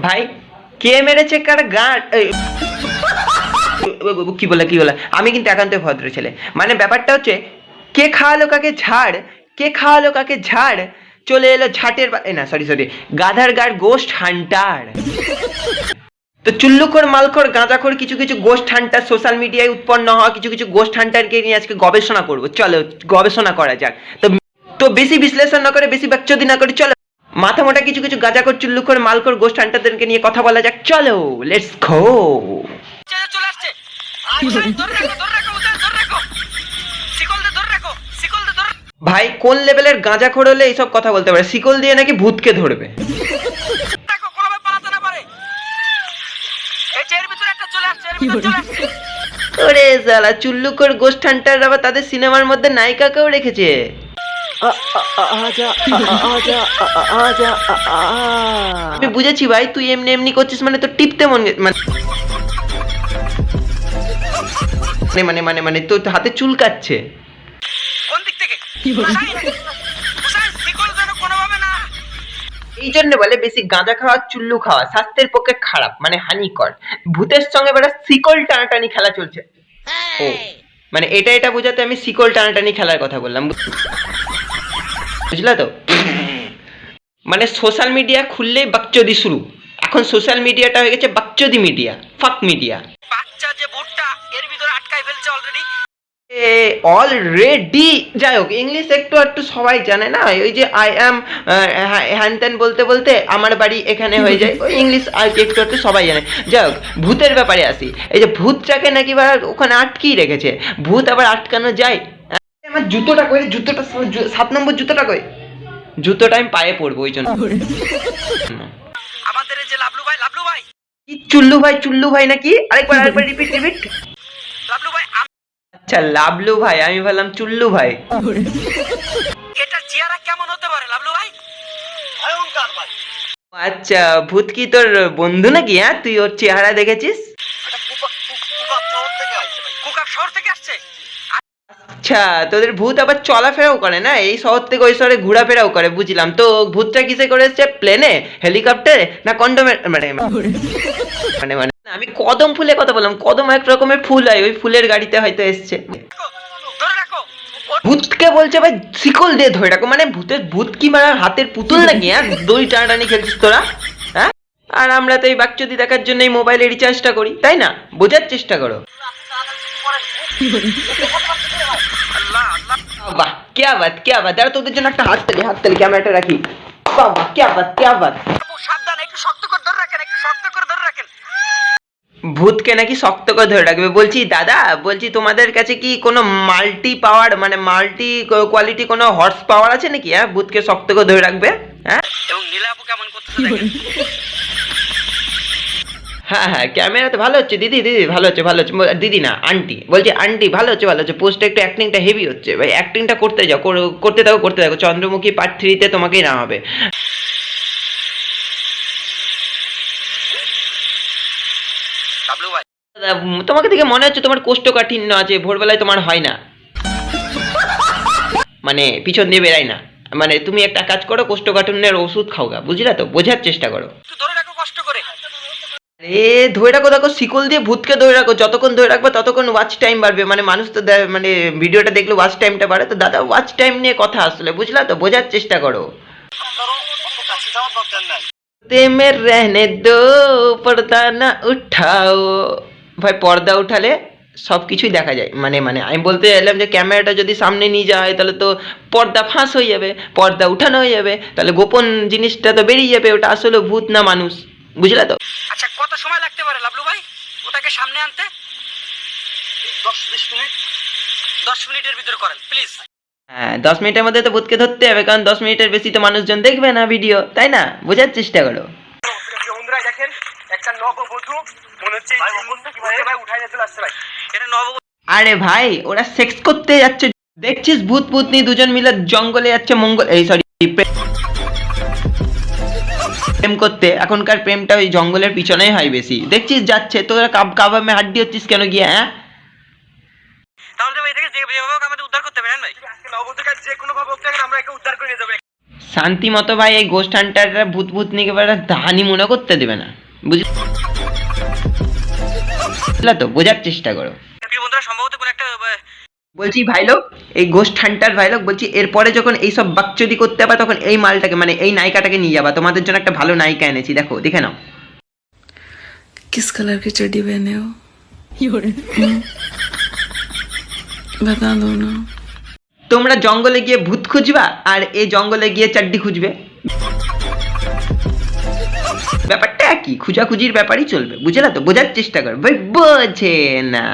ভাই কে মেরেছে কার গান কি বলে আমি কিন্তু একান্তই ভদ্র ছেলে, মানে ব্যাপারটা হচ্ছে কে খাওয়ালো কাকে ঝাড়, কে খাওয়ালো কাকে ঝাড়, চলে এলো ঝাটের না সরি গাধার গার গোস্ট হান্টার। তো চুল্লুখোর মালখোর গাঁজাখোর কিছু কিছু গোস্ট হান্টার সোশ্যাল মিডিয়ায় উৎপন্ন হওয়া কিছু কিছু গোস্ট হান্টারকে নিয়ে আজকে গবেষণা করবো, চলো গবেষণা করা যাক। তো তো বেশি বিশ্লেষণ না করে বেশি বাকচোদি না করে চলো মাথা মোটা কিছু কিছু গাঁজাখোর চুল্লুখোর মালখোর গোস্ট হান্টারদেরকে নিয়ে কথা বলা যাক, চলো লেটস গো। চলে আসছে ধরে রাখো শিকল দে ধরে রাখো শিকল দে ধরে ভাই কোন লেভেলের গাঁজাখোর হলে এইসব কথা বলতে পারে, শিকল দিয়ে নাকি ভূতকে ধরবে? রাখো কোনোভাবে পালাতে না পারে। এই যে এর ভিতরে একটা চলে আসছে, এর ভিতরে চলে আসছে। ওরে শালা চুল্লুখোর গোস্ট হান্টার আবার তাদের সিনেমার মধ্যে নায়িকাকেও রেখেছে। আমি বুঝেছি ভাই, তুই এমনি এমনি করছিস মানে তোর টিপতে মন মানে তোর হাতে চুলকাচ্ছে। কোন দিক থেকে হুসাইন শিকল যেন কোনোভাবে না। এই জন্য বলে বেশি গাঁজা খাওয়া চুল্লু খাওয়া স্বাস্থ্যের পক্ষে খারাপ, মানে হানিকর। ভূতের সঙ্গে বেটা শিকল টানাটানি খেলা চলছে। ও মানে এটা বোঝাতে আমি শিকল টানাটানি খেলার কথা বললাম, বুঝলা তো? মানে সোশ্যাল মিডিয়া খুললেই বাকচোদি শুরু। এখন সোশ্যাল মিডিয়াটা হয়ে গেছে বাকচোদি মিডিয়া, ফাক মিডিয়া। বাচ্চা যে ভুট্টা এর ভিতরে আটকাই ফেলছে অলরেডি। অলরেডি যাই হোক, ইংলিশ একটু একটু সবাই জানে না, ওই যে আই অ্যাম হ্যান ত্যান বলতে বলতে আমার বাড়ি এখানে হয়ে যায়, ওই ইংলিশ আর কি একটু একটু সবাই জানে। যাই হোক, ভূতের ব্যাপারে আসি। এই যে ভূতটাকে নাকি ওখানে আটকেই রেখেছে, ভূত আবার আটকানো যায়? আমার জুতোটা কই, জুতোটা 7 নম্বর জুতোটা কই? জুতোটা আমি পায়ে পরবো ওই জন্য। আমাদের এই যে লাবলু ভাই কি চুল্লু ভাই নাকি? আরেকবার রিপিট। লাবলু ভাই আচ্ছা লাবলু ভাই, আমি ভাবলাম চুল্লু ভাই। এটার চেহারা কেমন হতে পারে লাবলু ভাই? ভয়ঙ্কর ভাই। আচ্ছা ভূত কি তোর বন্ধু নাকি? হ্যাঁ তুই ওর চেহারা দেখেছিস? এটা কুকাপ শহর থেকে আসছে। আচ্ছা তোদের ভূত আবার চলাফেরাও করে না, এই শহর থেকে ওই শহরে ঘোরাফেরাও করে, বুঝলাম। তো ভূতটা কিসে করে এসছে? প্লেনে, হেলিকপ্টারে, না কন্ডোমে? মানে আমি কদম ফুলের কথা বললাম, কদম এক রকমের ফুল হয়, ওই ফুলের গাড়িতে হয়তো এসছে। ধরে রাখো ভূতকে বলছে ভাই শিকল দিয়ে ধরে রাখো, মানে ভূত কি মানে হাতের পুতুল নাকি? হ্যাঁ দড়ি টানাটানি খেলছিস তোরা? হ্যাঁ আর আমরা তো এই বাকচুদি দেখার জন্য এই মোবাইলে রিচার্জটা করি, তাই না? বোঝার চেষ্টা করো। আল্লাহ আল্লাহ। বাহ क्या बात দাঁড়া, তোদের জন্য একটা হাততালি ক্যামেরাটা রাখি। বাহ क्या बात। সাবধান, একটু শক্ত করে ধরে রাখেন, একটু শক্ত করে ধরে রাখেন। ভূতকে নাকি শক্ত করে ধরে রাখবে। বলছি দাদা, বলছি তোমাদের কাছে কি কোনো মাল্টি পাওয়ার মানে মাল্টি কোয়ালিটি কোনো হর্স পাওয়ার আছে নাকি? হ্যাঁ ভূতকে শক্ত করে ধরে রাখবে। হ্যাঁ এবং নীলা আপু কেমন করতেছে দেখেন। হ্যাঁ ক্যামেরা তো ভালো হচ্ছে দিদি ভালো হচ্ছে দিদি না আন্টি, বলছি আন্টি ভালো হচ্ছে পোস্টে একটু অ্যাক্টিংটা হেভি হচ্ছে ভাই, অ্যাক্টিংটা করতে যাও, করতে থাকো। চন্দ্রমুখী পার্ট 3-তে তোমাকেই না হবে। লাবলু ভাই তোমাকে দেখে মনে হচ্ছে তোমার কোষ্ঠকাঠিন্য আছে, ভোরবেলায় তোমার হয় না, মানে পিছন দিয়ে বেরাই না। মানে তুমি একটা কাজ করো, কোষ্ঠকাঠিন্যের ওষুধ খাও গা, বুঝলা তো? বোঝার চেষ্টা করো। একটু ধরে রাখো কষ্ট করে। ধরে রাখো, দেখো শিকল দিয়ে ভূতকে ধরে রাখো, যতক্ষণ ধরে রাখবে ততক্ষণ ওয়াচ টাইম বাড়বে, মানে মানুষ তো মানে ভিডিওটা দেখলে ওয়াচ টাইমটা বাড়ে। তো দাদা ওয়াচ টাইম নিয়ে কথা আসলে, বুঝলা তো? বোঝার চেষ্টা করো। প্রেমের রহনে দো পর্দা না উঠাও। ভাই পর্দা উঠালে সব কিছুই দেখা যায়, মানে আমি বলতে চাইলাম যে ক্যামেরাটা যদি সামনে নিয়ে যায় তাহলে তো পর্দা ফাঁস হয়ে যাবে, পর্দা উঠানো হয়ে যাবে, তাহলে গোপন জিনিসটা তো বেরিয়ে যাবে, ওটা আসলে ভূত না মানুষ, বুঝলা তো? আচ্ছা কত সময় লাগতে পারে লাবলু ভাই ওটাকে সামনে আনতে? 10-20 মিনিট। 10 মিনিটের ভিতরে করেন প্লিজ। হ্যাঁ 10 মিনিটের মধ্যে তো ভূতকে ধরতে হবে, কারণ 10 মিনিটের বেশি তো মানুষজন দেখবে না ভিডিও, তাই না? বোঝার চেষ্টা করো। বন্ধুরা দেখেন একটা নববধূ মনে হচ্ছে ভাই উঠাই নিয়ে চলে আসছে ভাই। এটা নববধূ। আরে ভাই ওরা সেক্স করতে যাচ্ছে, দেখছিস ভূত ভূতনি দুজন মিলে জঙ্গলে যাচ্ছে প্রেম করতে। এখনকার প্রেমটা ওই জঙ্গলের পিছনেই হয় বেশি, দেখছিস যাচ্ছে। তোরা কাবামে হাড্ডি হচ্ছিস কেন গিয়ে? হ্যাঁ তাহলে ভাই এটাকে যেভাবে আমাদের উদ্ধার করতে পারেন ভাই। আজকে নববধূকে যে কোনো ভাবে হোক আমরা একে উদ্ধার করে নিয়ে যাবো। শান্তি মতো ভাই এই গোস্ট হান্টাররা ভূত ভূত নিয়ে দাহানি মনে করতে দেবে না, বুঝলা তো? বোঝার চেষ্টা করো। প্রিয় বন্ধুরা, সম্ভবত কোনো একটা বলছি ভাই লোক, এই গোস্ট হান্টার ভাই লোক, বলছি এরপরে যখন এইসব বাকচুদি করতে হবে তখন এই মালটাকে মানে এই নায়িকাটাকে নিয়ে যাবা। তোমাদের জন্য একটা ভালো নায়িকা এনেছি, দেখো, দেখে নাও। किस कलर की चड्डी पहने हो? बता दो ना। তোমরা জঙ্গলে গিয়ে ভূত খুঁজবা আর এই জঙ্গলে গিয়ে চাড্ডি খুঁজবে, ব্যাপারটা একই, খুঁজাখুঁজির ব্যাপারই চলবে, বুঝলা তো? বোঝার চেষ্টা করো ভাই, বোঝে না।